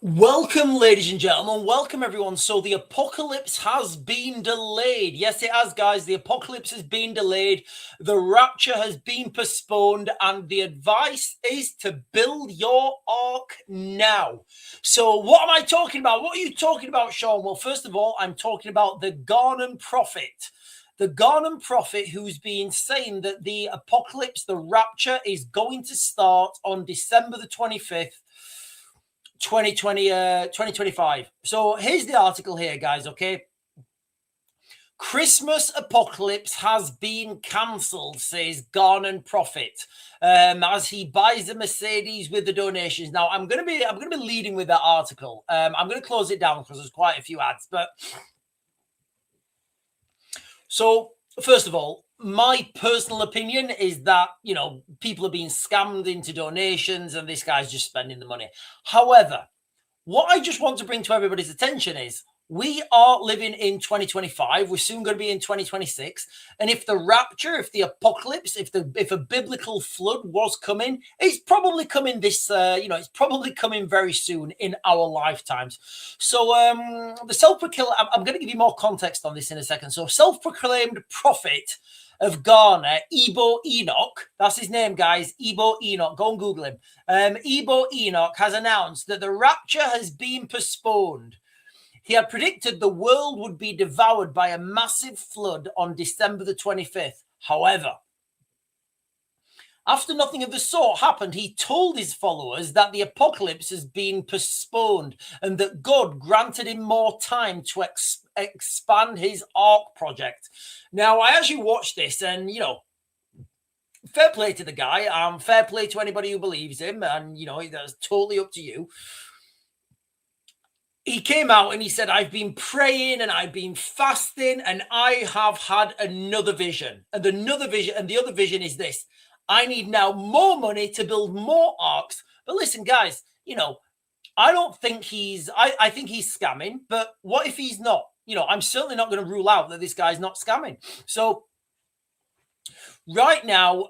Welcome, ladies and gentlemen. Welcome, everyone. So the apocalypse has been delayed. Yes, it has, guys. The apocalypse has been delayed. The rapture has been postponed. And the advice is to build your ark now. So what am I talking about? What are you talking about, Sean? Well, first of all, I'm talking about the Ghanaian prophet. The Ghanaian prophet who's been saying that the apocalypse, the rapture, is going to start on December the 25th. 2025. So here's the article here, guys, okay? Christmas apocalypse has been cancelled, says Ghanaian prophet, as he buys a Mercedes with the donations. Now, I'm gonna be leading with that article. I'm gonna close it down because there's quite a few ads. But so first of all, my personal opinion is that, you know, people are being scammed into donations and this guy's just spending the money. However, what I just want to bring to everybody's attention is we are living in 2025. We're soon going to be in 2026. And if the rapture, if the apocalypse, if a biblical flood was coming, it's probably coming this, it's probably coming very soon in our lifetimes. So the self-proclaimed, I'm going to give you more context on this in a second. So self-proclaimed prophet of Ghana, Ebo Enoch, that's his name, guys, Ebo Enoch, go and Google him. Ebo Enoch has announced that the rapture has been postponed. He had predicted the world would be devoured by a massive flood on December the 25th. However, after nothing of the sort happened, he told his followers that the apocalypse has been postponed and that God granted him more time to expand his ARK project. Now, I actually watched this and, you know, fair play to the guy. Fair play to anybody who believes him. And, you know, that's totally up to you. He came out and he said, I've been praying and I've been fasting and I have had another vision. And the other vision is this. I need now more money to build more arks. But listen, guys, you know, I don't think I think he's scamming. But what if he's not? You know, I'm certainly not going to rule out that this guy's not scamming. So right now,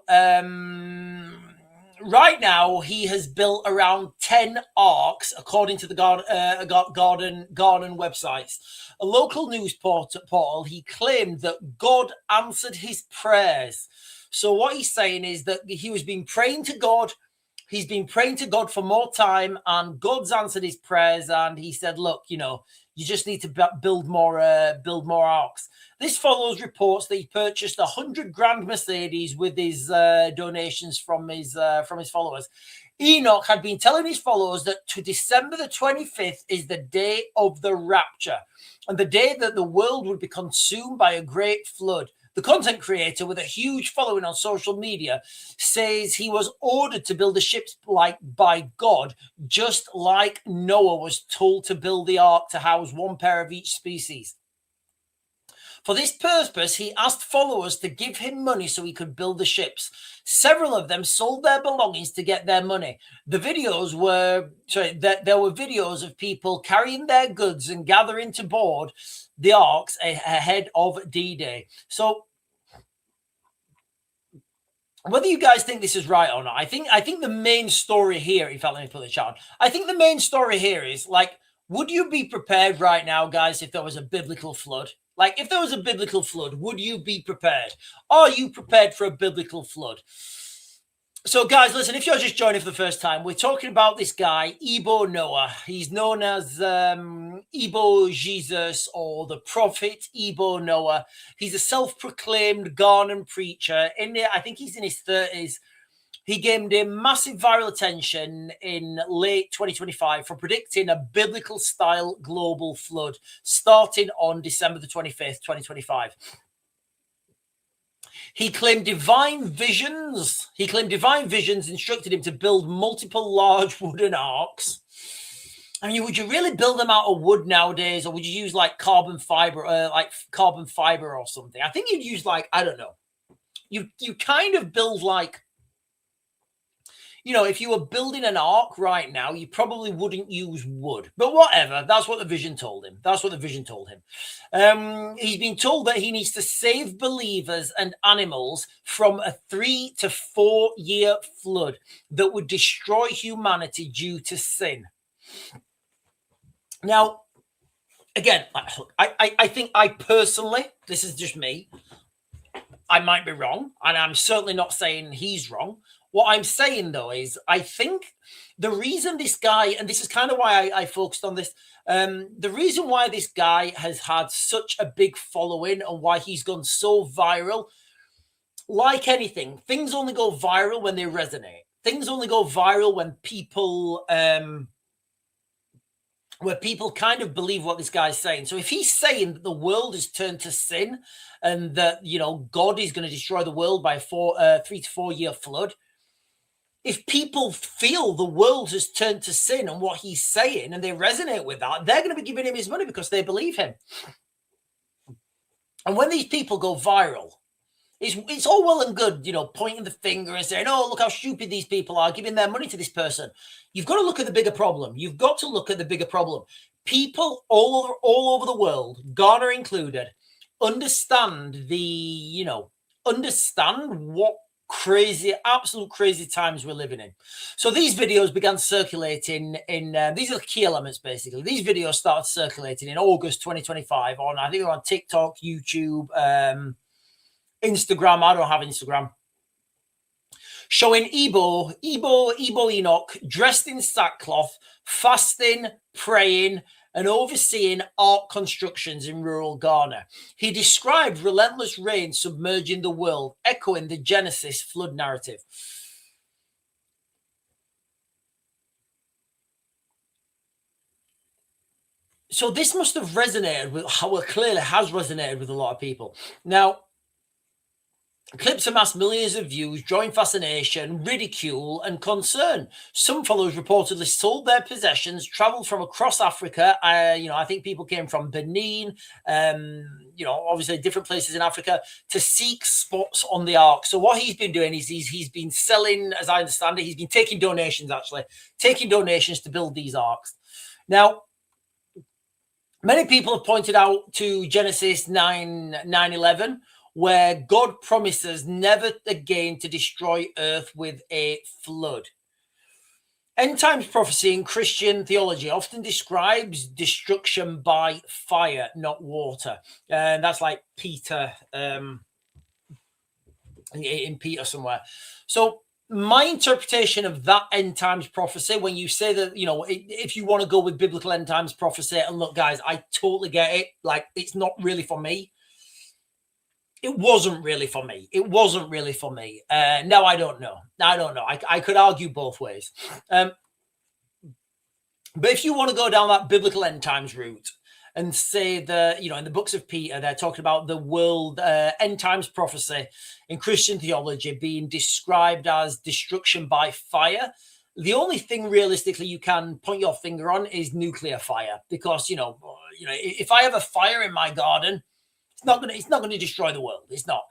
he has built around 10 arks, according to the Ghanaian websites. A local news portal, he claimed that God answered his prayers. So what he's saying is that he was been praying to God. He's been praying to God for more time, and God's answered his prayers. And he said, "Look, you know, you just need to build more arks." This follows reports that he purchased a $100,000 Mercedes with his donations from his followers. Enoch had been telling his followers that to December the 25th is the day of the rapture and the day that the world would be consumed by a great flood. The content creator with a huge following on social media says he was ordered to build the ships by God, just like Noah was told to build the ark to house one pair of each species. For this purpose, he asked followers to give him money so he could build the ships. Several of them sold their belongings to get their money. There were videos of people carrying their goods and gathering to board the arks ahead of D-Day. So whether you guys think this is right or not, I think the main story here, in fact, let me put the chat on. I think the main story here is, like, would you be prepared right now, guys, if there was a biblical flood? Like, if there was a biblical flood, would you be prepared? Are you prepared for a biblical flood? So, guys, listen, if you're just joining for the first time, we're talking about this guy, Ebo Noah. He's known as Ebo Jesus, or the prophet Ebo Noah. He's a self-proclaimed Ghanaian preacher. I think he's in his 30s. He gained a massive viral attention in late 2025 for predicting a biblical-style global flood starting on December the 25th, 2025. He claimed divine visions. Instructed him to build multiple large wooden arks. I mean, would you really build them out of wood nowadays, or would you use like carbon fiber or something? I think you'd use, like, I don't know. You kind of build, like, you know, if you were building an ark right now, you probably wouldn't use wood. But whatever, that's what the vision told him. He's been told that he needs to save believers and animals from a 3 to 4 year flood that would destroy humanity due to sin. Now, again, I think I personally, this is just me, I might be wrong, and I'm certainly not saying he's wrong. What I'm saying, though, is I think the reason this guy, and this is kind of why I focused on this, the reason why this guy has had such a big following and why he's gone so viral, like anything, things only go viral when they resonate. Things only go viral when people where people kind of believe what this guy's saying. So if he's saying that the world is turned to sin and that, you know, God is going to destroy the world by a 3 to 4 year flood, if people feel the world has turned to sin and what he's saying and they resonate with that, they're going to be giving him his money because they believe him. And when these people go viral, it's all well and good, you know, pointing the finger and saying, oh, look how stupid these people are, giving their money to this person. You've got to look at the bigger problem. You've got to look at the bigger problem. People all over the world, Ghana included, understand what crazy, absolute crazy times we're living in. So these videos began circulating these are the key elements, basically. These videos started circulating in August 2025 on, I think they're on TikTok, YouTube, Instagram. I don't have Instagram. Showing Ebo Enoch dressed in sackcloth, fasting, praying, and overseeing ARK constructions in rural Ghana. He described relentless rain submerging the world, echoing the Genesis flood narrative. So this must have resonated with, well, clearly has resonated with a lot of people. Now, clips amassed millions of views, drawing fascination, ridicule, and concern. Some followers reportedly sold their possessions, traveled from across Africa. I think people came from Benin, obviously different places in Africa, to seek spots on the Ark. So what he's been doing is he's been selling, as I understand it, he's been taking donations to build these Arks. Now, many people have pointed out to Genesis 9:11, where God promises never again to destroy earth with a flood. End times prophecy in Christian theology often describes destruction by fire, not water. And that's like Peter, in Peter somewhere. So my interpretation of that end times prophecy, when you say that, if you want to go with biblical end times prophecy, and look, guys, I totally get it. Like, it's not really for me. It wasn't really for me. Now I don't know. I could argue both ways. But if you want to go down that biblical end times route and say that, in the books of Peter, they're talking about the world end times prophecy in Christian theology being described as destruction by fire. The only thing realistically you can point your finger on is nuclear fire, because, if I have a fire in my garden, it's not going to destroy the world. It's not.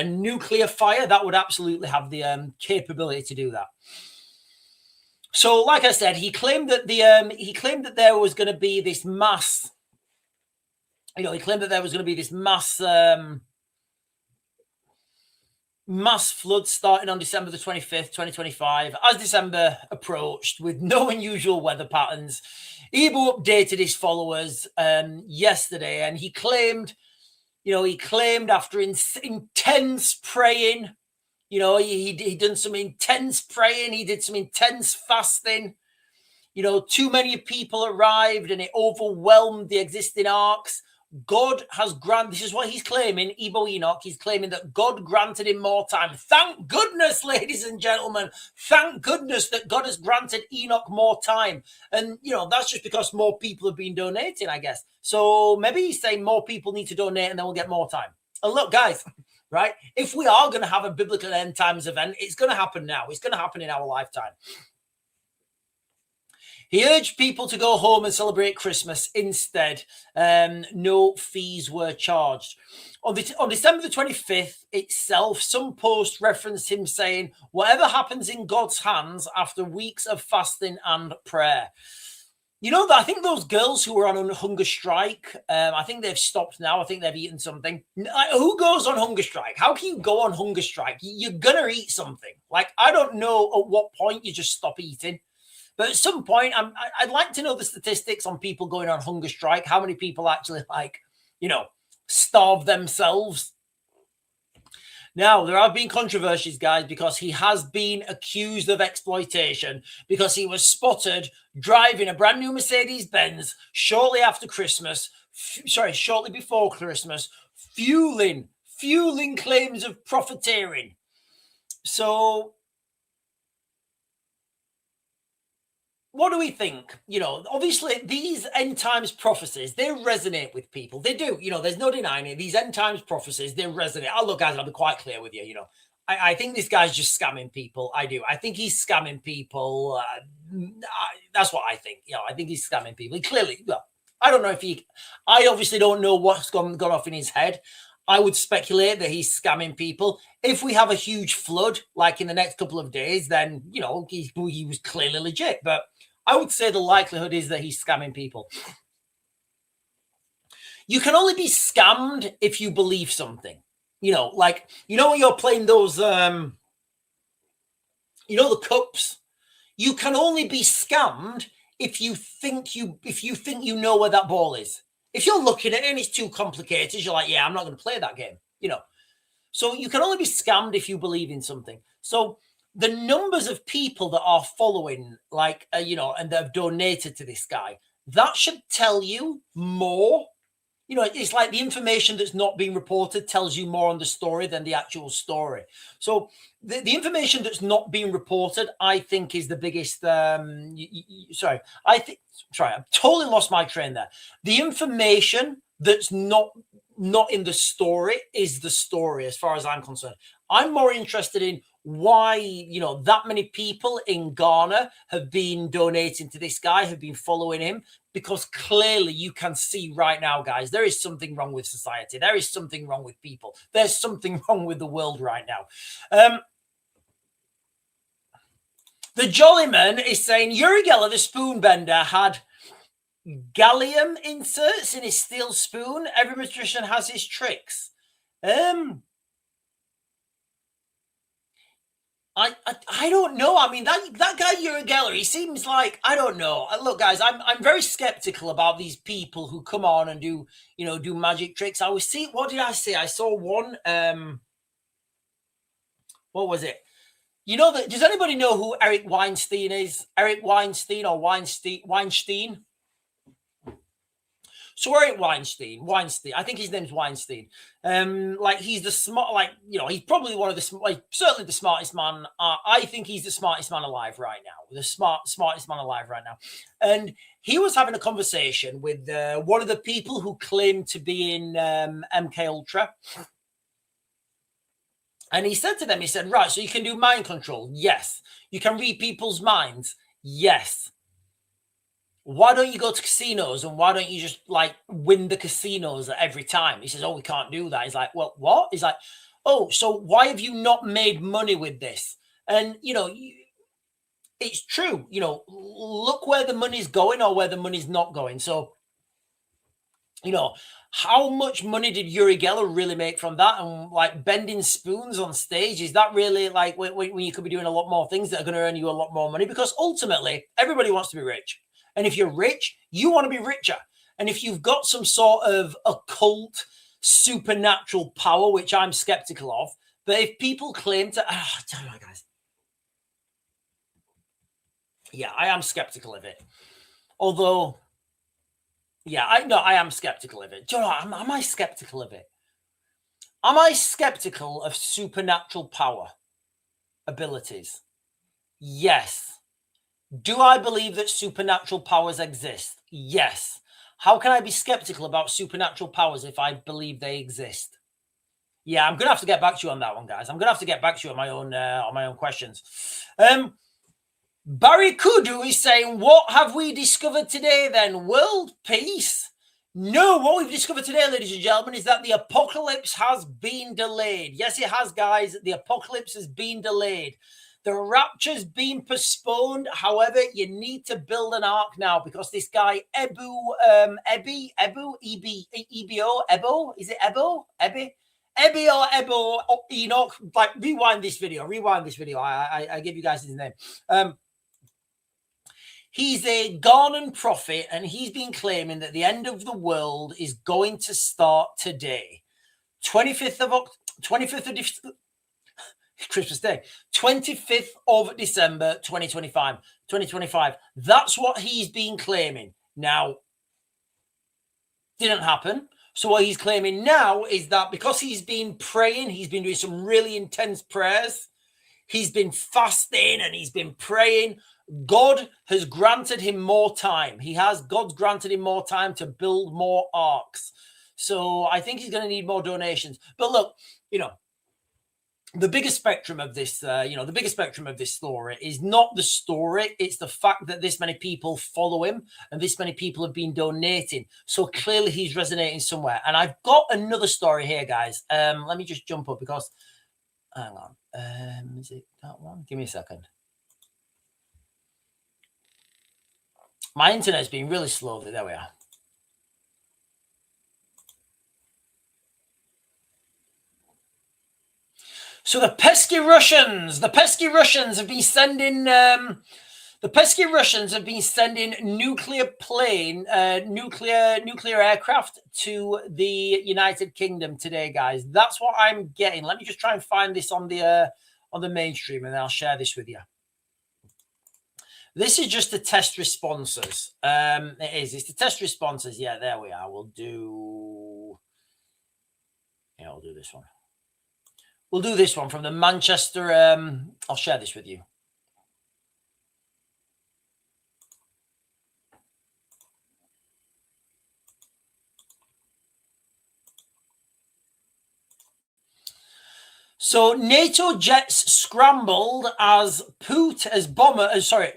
Nuclear fire, that would absolutely have the capability to do that. So, like I said, he claimed that there was going to be this mass. Mass flood starting on December the 25th, 2025. As December approached, with no unusual weather patterns, Ebo updated his followers yesterday, and he claimed after intense praying, he done some intense praying, he did some intense fasting. Too many people arrived and it overwhelmed the existing arks. God has granted, this is what he's claiming, Ebo Enoch, he's claiming that God granted him more time. Thank goodness, ladies and gentlemen, thank goodness that God has granted Enoch more time. And, that's just because more people have been donating, I guess. So maybe he's saying more people need to donate and then we'll get more time. And look, guys, right, if we are going to have a biblical end times event, it's going to happen now. It's going to happen in our lifetime. He urged people to go home and celebrate Christmas instead. No fees were charged. On December the 25th itself, some posts referenced him saying, whatever happens in God's hands after weeks of fasting and prayer. I think those girls who were on a hunger strike, I think they've stopped now. I think they've eaten something. Who goes on hunger strike? How can you go on hunger strike? You're going to eat something. Like, I don't know at what point you just stop eating. But at some point, I'd like to know the statistics on people going on hunger strike. How many people actually, like, you know, starve themselves? Now, there have been controversies, guys, because he has been accused of exploitation because he was spotted driving a brand new Mercedes-Benz shortly after Christmas, shortly before Christmas, fueling claims of profiteering. So what do we think? You know, obviously these end times prophecies, they resonate with people. They do. You know, there's no denying it. These end times prophecies, they resonate. Oh, look, guys, I'll be quite clear with you. You know, I think this guy's just scamming people. I do. I think he's scamming people. That's what I think. You know, I think he's scamming people. He clearly, well, I don't know if I obviously don't know what's gone off in his head. I would speculate that he's scamming people. If we have a huge flood, like in the next couple of days, then, you know, he was clearly legit. But I would say the likelihood is that he's scamming people. You can only be scammed if you believe something. You know, like, you know, when you're playing those, you know, the cups, you can only be scammed if you think you know where that ball is. If you're looking at it and it's too complicated, you're like, yeah, I'm not going to play that game, you know. So you can only be scammed if you believe in something. So the numbers of people that are following, like, you know, and that have donated to this guy, that should tell you more. You know, it's like the information that's not being reported tells you more on the story than the actual story. So the information that's not being reported, I think, is the biggest. Sorry, I've totally lost my train there. The information that's not in the story is the story, as far as I'm concerned. I'm more interested in why, you know, that many people in Ghana have been donating to this guy, have been following him, because clearly you can see right now, guys, there is something wrong with society. There is something wrong with people. There's something wrong with the world right now. The Jollyman is saying Uri Geller, the spoon bender, had gallium inserts in his steel spoon. Every magician has his tricks. I don't know. I mean, that guy Uri Geller, he seems like, I don't know. Look, guys, I'm very skeptical about these people who come on and do magic tricks. What did I see? I saw one. What was it? You know that? Does anybody know who Eric Weinstein is? Eric Weinstein or Weinstein? So Eric Weinstein, I think his name's Weinstein. Like, he's the smart, like, you know, he's probably one of the, like, certainly the smartest man. I think he's the smartest man alive right now, the smartest man alive right now. And he was having a conversation with one of the people who claimed to be in MK Ultra. And he said to them, he said, right, so you can do mind control? Yes. You can read people's minds? Yes. Why don't you go to casinos and why don't you just, like, win the casinos every time? He says, oh, we can't do that. He's like, well, what? He's like, oh, so why have you not made money with this? And, you know, it's true. You know, look where the money's going or where the money's not going. So, you know, how much money did Uri Geller really make from that? And, like, bending spoons on stage, is that really, like, when you could be doing a lot more things that are going to earn you a lot more money? Because ultimately, everybody wants to be rich. And if you're rich, you want to be richer. And if you've got some sort of occult, supernatural power, which I'm skeptical of, but if people claim to, I don't know, guys. Yeah, I am skeptical of it. Although, yeah, I am skeptical of it. Do you know, am I skeptical of it? Am I skeptical of supernatural power abilities? Yes. Do I believe that supernatural powers exist? Yes. How can I be skeptical about supernatural powers if I believe they exist? Yeah, I'm gonna have to get back to you on that one, guys. I'm gonna have to get back to you on my own questions. Barry Kudu is saying, what have we discovered today then? World peace? No, what we've discovered today, ladies and gentlemen, is that the apocalypse has been delayed. Yes, it has, guys. The apocalypse has been delayed. The rapture's been postponed. However, you need to build an ark now because this guy, Ebo, is it Ebo? Ebi or Ebo Enoch, like, rewind this video. I give you guys his name. He's a Ghanaian prophet, and he's been claiming that the end of the world is going to start today, 25th of Christmas Day, 25th of December, 2025. That's what he's been claiming. Now, didn't happen. So what he's claiming now is that because he's been praying, he's been doing some really intense prayers, he's been fasting and he's been praying, God has granted him more time. God's granted him more time to build more arks. So I think he's going to need more donations. But look, the biggest spectrum of this, the biggest spectrum of this story is not the story. It's the fact that this many people follow him and this many people have been donating. So clearly he's resonating somewhere. And I've got another story here, guys. Let me just jump up because, hang on. Is it that one? Give me a second. My internet's been really slow. There we are. So the pesky Russians have been sending nuclear aircraft to the United Kingdom today, guys. That's what I'm getting. Let me just try and find this on the mainstream, and then I'll share this with you. This is just the test responses. It's the test responses. Yeah, there we are. We'll do this one. We'll do this one from the Manchester. I'll share this with you. So NATO jets scrambled as Sorry,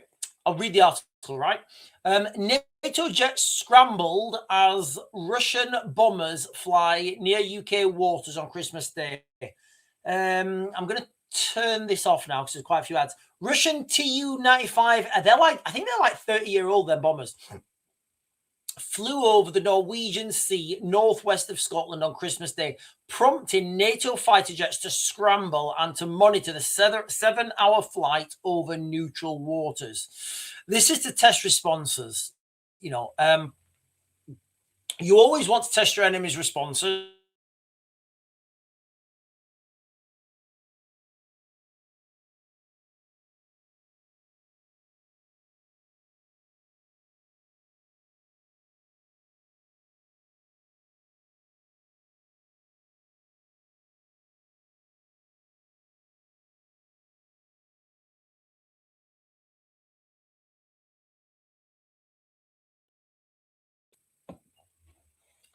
I'll read the article, right? NATO jets scrambled as Russian bombers fly near UK waters on Christmas Day. I'm going to turn this off now because there's quite a few ads. Russian Tu-95, I think they're like 30-year-old, them bombers, flew over the Norwegian Sea northwest of Scotland on Christmas Day, prompting NATO fighter jets to scramble and to monitor the 7-hour flight over neutral waters. This is to test responses. You always want to test your enemy's responses.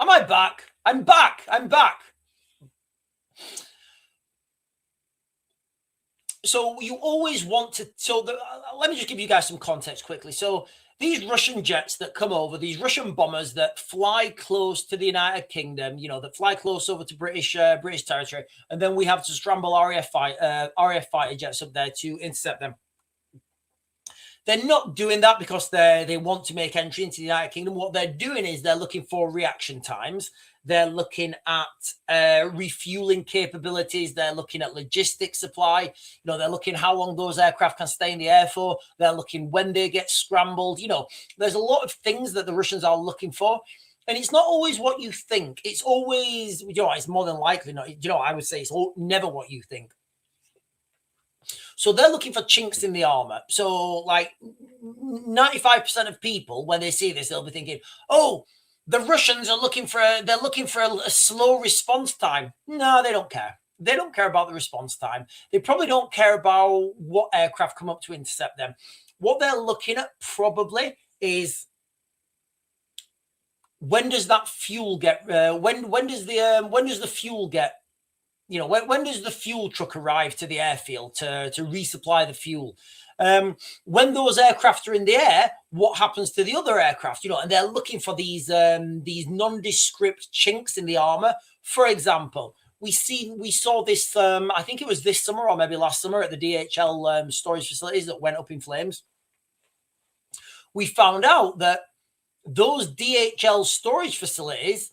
Am I back? I'm back. So you always want to. Let me just give you guys some context quickly. So these Russian jets that come over, these Russian bombers that fly close to the United Kingdom, that fly close over to British territory, and then we have to scramble RAF fighter jets up there to intercept them. They're not doing that because they want to make entry into the United Kingdom. What they're doing is they're looking for reaction times. They're looking at refueling capabilities. They're looking at logistics supply. They're looking how long those aircraft can stay in the air for. They're looking when they get scrambled. There's a lot of things that the Russians are looking for. And it's not always what you think. It's always, it's more than likely not. I would say it's never what you think. So they're looking for chinks in the armor. So like 95% of people, when they see this, they'll be thinking, oh, the Russians are looking for a slow response time. No, they don't care. They don't care about the response time. They probably don't care about what aircraft come up to intercept them. What they're looking at probably is when does that fuel get? When does the fuel get? When does the fuel truck arrive to the airfield to resupply the fuel? When those aircraft are in the air, what happens to the other aircraft? And they're looking for these nondescript chinks in the armor. For example, we saw this. I think it was this summer or maybe last summer at the DHL storage facilities that went up in flames. We found out that those DHL storage facilities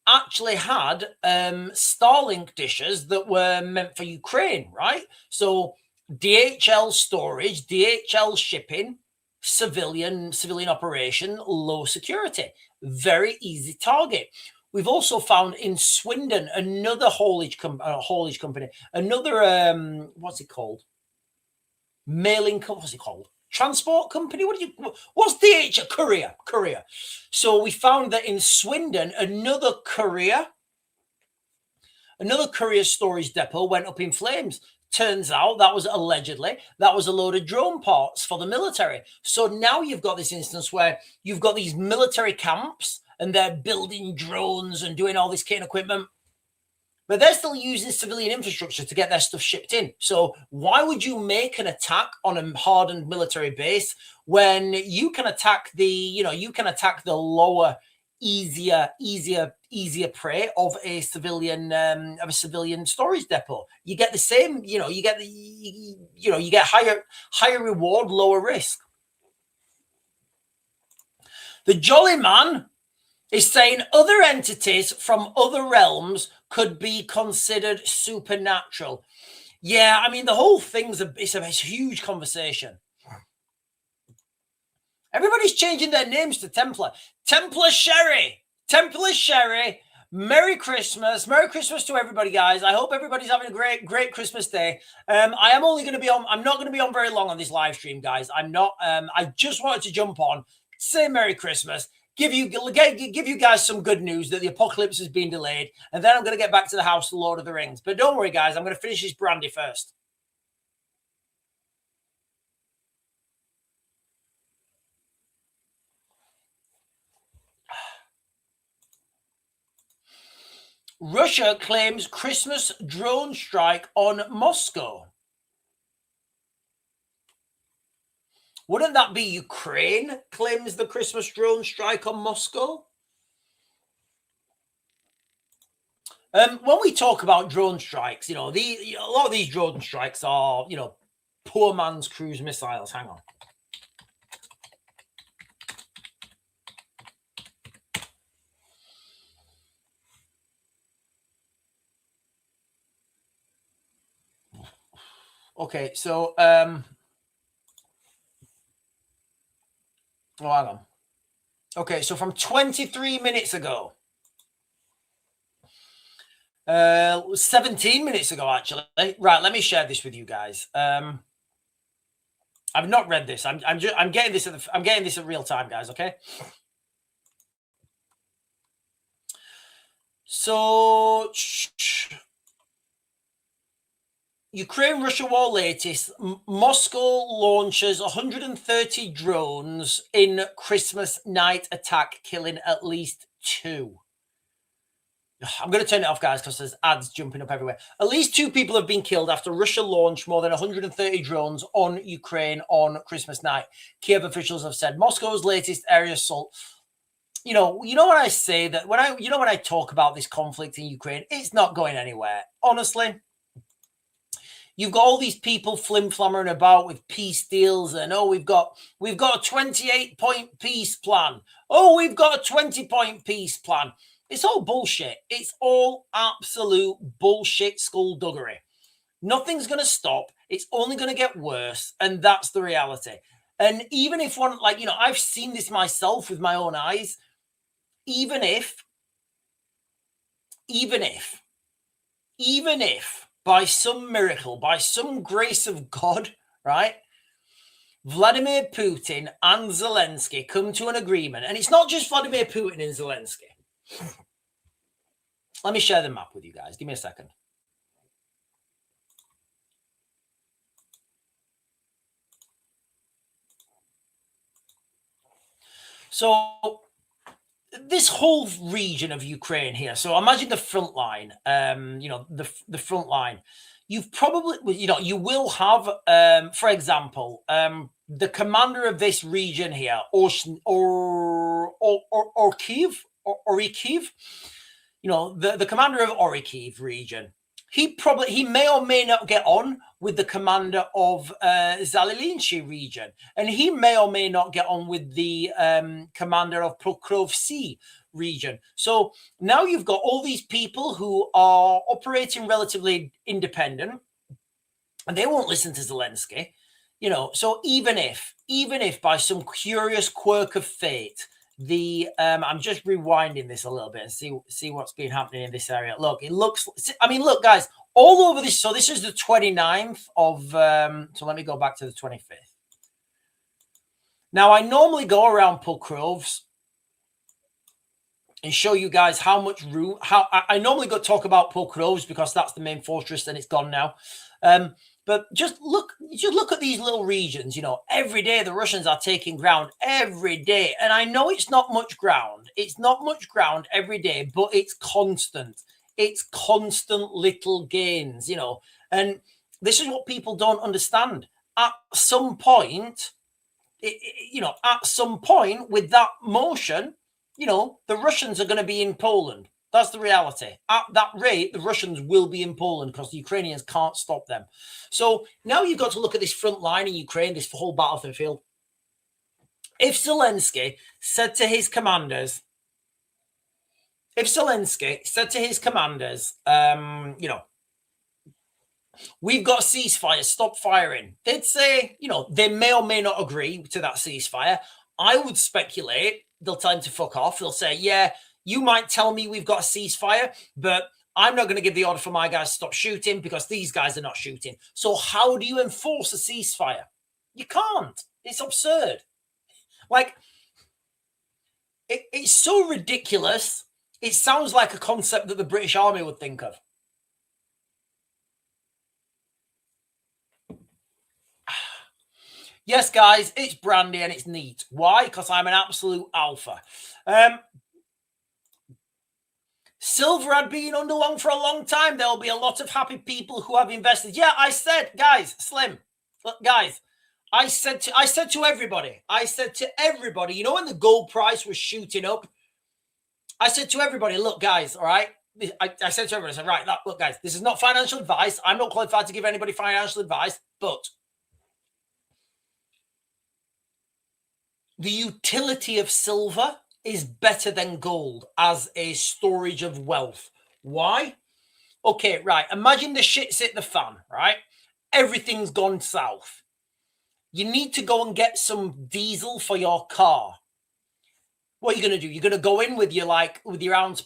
actually had Starlink dishes that were meant for Ukraine, right? So DHL storage, DHL shipping, civilian operation, low security, very easy target. We've also found in Swindon another haulage company, another what's it called? What's it called? Transport company? What's DH? Courier. So we found that in Swindon, another courier storage depot went up in flames. Turns out that was a load of drone parts for the military. So now you've got this instance where you've got these military camps and they're building drones and doing all this kit and equipment, but they're still using civilian infrastructure to get their stuff shipped in. So why would you make an attack on a hardened military base when you can attack the lower, easier prey of a civilian storage depot? You get the same, you get higher reward, lower risk. The Jolly Man is saying other entities from other realms could be considered supernatural. Yeah, I mean, the whole thing's a huge conversation. Everybody's changing their names to Templar. Templar Sherry. Merry Christmas. Merry Christmas to everybody, guys. I hope everybody's having a great Christmas day. I'm not going to be on very long on this live stream, guys. I'm not. I just wanted to jump on, say Merry Christmas, give you guys some good news that the apocalypse has been delayed, and then I'm going to get back to the House of the Lord of the Rings. But don't worry, guys. I'm going to finish this brandy first. Russia claims Christmas drone strike on Moscow. Wouldn't that be Ukraine claims the Christmas drone strike on Moscow? When we talk about drone strikes, a lot of these drone strikes are, poor man's cruise missiles. Hang on. Okay, so hang on. Okay, so from 23 minutes ago, 17 minutes ago, actually. Right, let me share this with you guys. I've not read this. I'm getting this at real time, guys. Okay. So, Ukraine-Russia war latest. Moscow launches 130 drones in Christmas night attack, killing at least 2. I'm going to turn it off, guys, because there's ads jumping up everywhere. At least 2 people have been killed after Russia launched more than 130 drones on Ukraine on Christmas night. Kiev officials have said Moscow's latest area assault. You know what I say, that when I talk about this conflict in Ukraine, it's not going anywhere. Honestly. You've got all these people flim-flammering about with peace deals and, we've got a 28-point peace plan. We've got a 20-point peace plan. It's all bullshit. It's all absolute bullshit skullduggery. Nothing's going to stop. It's only going to get worse, and that's the reality. And even if I've seen this myself with my own eyes, even if by some miracle, by some grace of God, right, Vladimir Putin and Zelensky come to an agreement, and it's not just Vladimir Putin and Zelensky. Let me share the map with you guys. Give me a second. So this whole region of Ukraine here. So imagine the front line, the front line. You've probably, you will have, for example, the commander of this region here, Orkiv, the commander of Orkiv region. He may or may not get on with the commander of Zalilinchi region, and he may or may not get on with the commander of Pokrovsky region. So now you've got all these people who are operating relatively independent, and they won't listen to Zelensky. You know, so even if by some curious quirk of fate, the I'm just rewinding this a little bit and see what's been happening in this area. Look, it looks, I mean, look, guys, all over this. So this is the 29th of so let me go back to the 25th. Now I normally go around Pulcroves and show you guys how much room, how I normally go talk about Pulcroves because that's the main fortress and it's gone now. But just look at these little regions. You know, every day the Russians are taking ground every day. And I know it's not much ground. It's not much ground every day, but it's constant. It's constant little gains, you know. And this is what people don't understand. At some point, at some point with that motion, you know, the Russians are going to be in Poland. That's the reality. At that rate, the Russians will be in Poland because the Ukrainians can't stop them. So now you've got to look at this front line in Ukraine, this whole battlefield. If Zelensky said to his commanders, we've got a ceasefire, stop firing, they'd say, you know, they may or may not agree to that ceasefire. I would speculate they'll tell him to fuck off. They'll say, yeah, you might tell me we've got a ceasefire, but I'm not going to give the order for my guys to stop shooting because these guys are not shooting. So how do you enforce a ceasefire? You can't. It's absurd. Like, it's so ridiculous. It sounds like a concept that the British Army would think of. Yes, guys, it's brandy and it's neat. Why? Because I'm an absolute alpha. Silver had been underwhelmed for a long time. There will be a lot of happy people who have invested. Yeah, I said, guys, Slim, guys, I said to everybody, you know, when the gold price was shooting up, I said to everybody, look, guys, all right. I said to everybody, I said, right, look, guys, this is not financial advice. I'm not qualified to give anybody financial advice, but the utility of silver is better than gold as a storage of wealth. Why? Okay, right. Imagine the shit's hit the fan, right? Everything's gone south. You need to go and get some diesel for your car. What are you going to do? You're going to go in with your ounce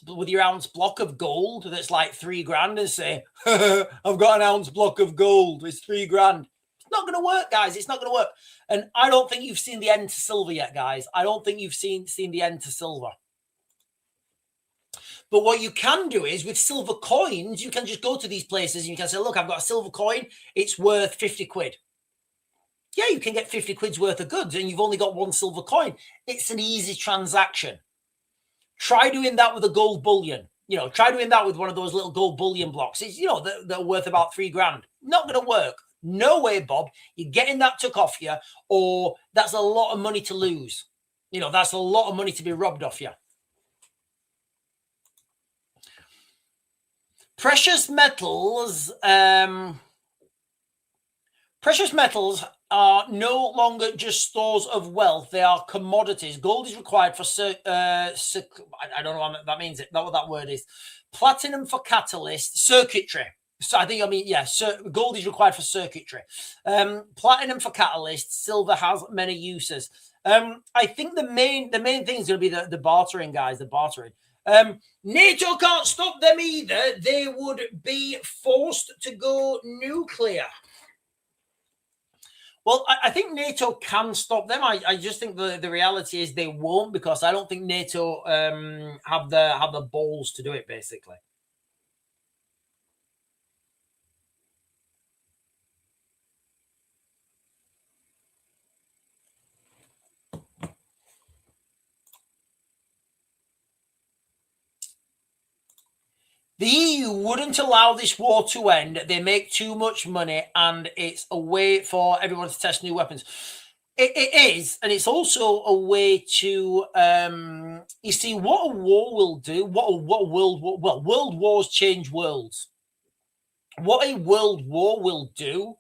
block of gold that's like $3,000 and say, I've got an ounce block of gold. It's $3,000. It's not going to work, guys. It's not going to work. And I don't think you've seen the end to silver yet, guys. I don't think you've seen the end to silver. But what you can do is with silver coins, you can just go to these places and you can say, look, I've got a silver coin. It's worth 50 quid. Yeah, you can get 50 quid's worth of goods and you've only got one silver coin. It's an easy transaction. Try doing that with a gold bullion. You know, try doing that with one of those little gold bullion blocks. It's, you know, they're worth about $3,000. Not going to work. No way, Bob. You're getting that took off you, or that's a lot of money to lose. You know, that's a lot of money to be robbed off you. Precious metals are no longer just stores of wealth. They are commodities. Gold is required for I don't know what that means. Not what that word is. Platinum for catalyst circuitry. So gold is required for circuitry. Platinum for catalyst. Silver has many uses. I think the main thing is going to be the bartering, guys. The bartering. NATO can't stop them either. They would be forced to go nuclear. Well, I think NATO can stop them. I just think the reality is they won't, because I don't think NATO have the balls to do it, basically. The EU wouldn't allow this war to end. They make too much money, and it's a way for everyone to test new weapons. It is, and it's also a way to, you see, what a war will do. World wars change worlds. What a world war will do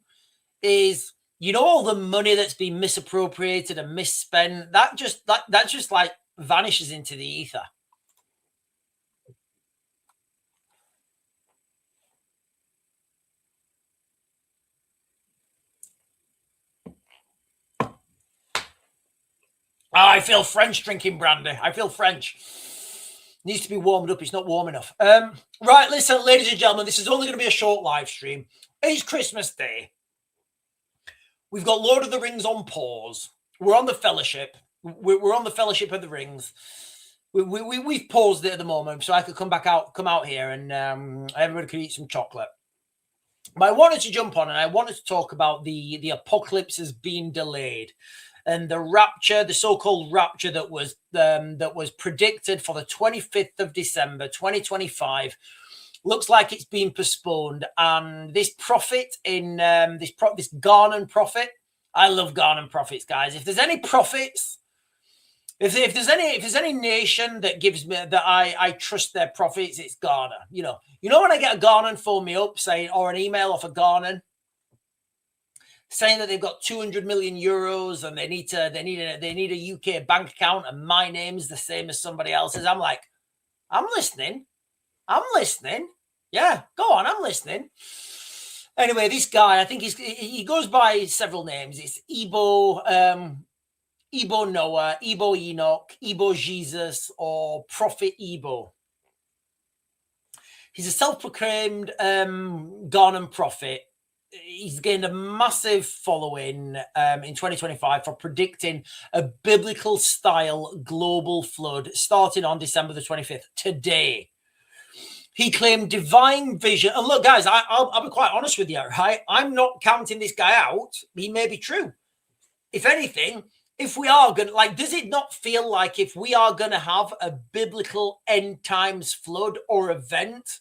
is, you know, all the money that's been misappropriated and misspent, that just like vanishes into the ether. Oh, I feel French drinking brandy. I feel French. Needs to be warmed up. It's not warm enough. Right, listen, ladies and gentlemen, this is only going to be a short live stream. It's Christmas Day. We've got Lord of the Rings on pause. We're on the Fellowship. We're on the Fellowship of the Rings. We've paused it at the moment, so I could come out here, and everybody could eat some chocolate. But I wanted to jump on, and I wanted to talk about the apocalypse has been delayed, and the rapture, the so-called rapture that was predicted for the 25th of December, 2025, looks like it's been postponed. And this prophet in this Ghanaian prophet, I love Ghanaian prophets, guys. If there's any prophets, if there's any nation that gives me that I trust their prophets, it's Ghana. You know when I get a Ghanaian phone me up saying, or an email off a Ghanaian saying that they've got 200 million euros and they need a UK bank account and my name's the same as somebody else's. I'm like, I'm listening. Yeah, go on, I'm listening. Anyway, this guy, I think he goes by several names. It's Ebo Noah, Ebo Enoch, Ebo Jesus, or Prophet Ebo. He's a self-proclaimed Ghanaian prophet. He's gained a massive following in 2025 for predicting a biblical-style global flood starting on December the 25th, today. He claimed divine vision. And look, guys, I'll be quite honest with you, right? I'm not counting this guy out. He may be true. If anything, if we are going to, does it not feel like if we are going to have a biblical end times flood or event,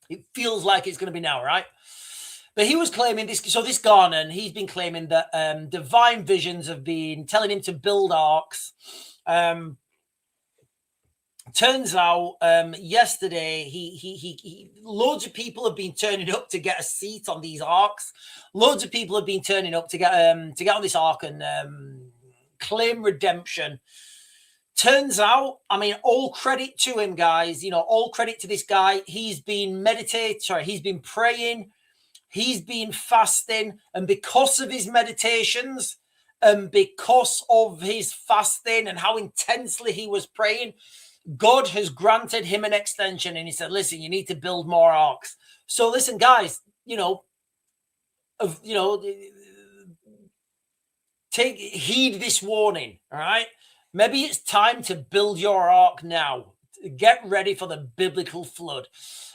it feels like it's going to be now, right? But he was claiming this. So this Ghanaian, he's been claiming that divine visions have been telling him to build arks. Turns out yesterday he loads of people have been turning up to get a seat on these arks. Loads of people have been turning up to get on this ark and claim redemption. Turns out, I mean, all credit to him, guys. All credit to this guy. He's been he's been praying, he's been fasting, and because of his meditations and because of his fasting and how intensely he was praying, God has granted him an extension, and he said, listen, you need to build more arks. So listen, guys, take heed this warning. All right. Maybe it's time to build your ark now. Get ready for the biblical flood.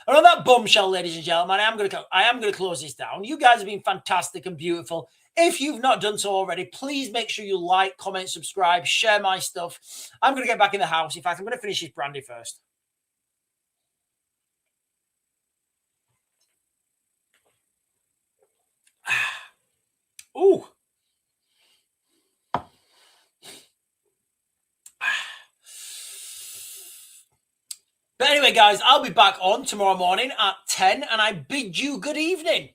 And on that bombshell, ladies and gentlemen, I am going to close this down. You guys have been fantastic and beautiful. If you've not done so already, please make sure you like, comment, subscribe, share my stuff. I'm going to get back in the house. In fact, I'm going to finish this brandy first. Ooh. But anyway, guys, I'll be back on tomorrow morning at 10, and I bid you good evening.